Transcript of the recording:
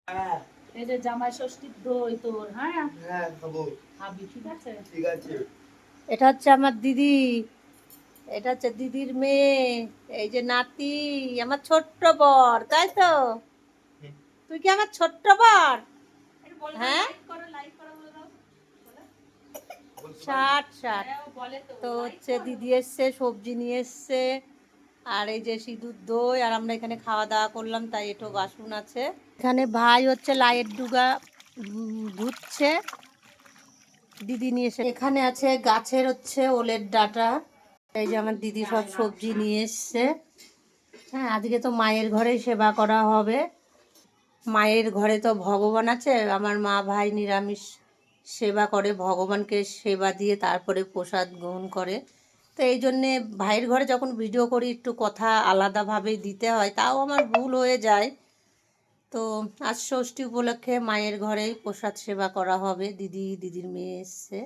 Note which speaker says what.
Speaker 1: হ্যাঁ।
Speaker 2: এই যে জামাই ষষ্ঠীর দই তোর, হ্যাঁ
Speaker 1: হ্যাঁ, খাবো।
Speaker 2: খাবি, ঠিক আছে।
Speaker 1: ঠিক আছে।
Speaker 3: এটা হচ্ছে আমার দিদি, এটা হচ্ছে দিদির মেয়ে, এই যে নাতি, আমার ছোট্ট বর, তাই তো? তুই কি আমার ছোট্ট বর?
Speaker 2: একটু বলে দাও,
Speaker 3: হ্যাঁ,
Speaker 2: লাইক করো বলে দাও। বলে?
Speaker 3: ষাট ষাট।
Speaker 2: হ্যাঁ ও বলে তো
Speaker 3: তো
Speaker 2: লাইক
Speaker 3: হচ্ছে
Speaker 2: করো।
Speaker 3: দিদি এসছে, সবজি নিয়ে এসছে, আর এই যে সিঁদুর দই, আর আমরা এখানে খাওয়া দাওয়া করলাম, তাই একটু বাসন আছে। এখানে ভাই হচ্ছে লাইয়ের ডুগা ধুচ্ছে, দিদি নিয়ে এসে। এখানে আছে গাছের হচ্ছে ওলের ডাঁটা, এই যে আমার দিদি সব সবজি নিয়ে এসছে। হ্যাঁ, আজকে তো মায়ের ঘরেই সেবা করা হবে। মায়ের ঘরে তো ভগবান আছে, আমার মা ভাই নিরামিষ সেবা করে, ভগবানকে সেবা দিয়ে তারপরে প্রসাদ গ্রহণ করে। তো এই জন্যে ভাইয়ের ঘরে যখন ভিডিও করি একটু কথা আলাদাভাবেই দিতে হয়, তাও আমার ভুল হয়ে যায়। তো আজ ষষ্ঠী উপলক্ষে মায়ের ঘরেই প্রসাদ সেবা করা হবে, দিদির মেয়ে এসছে।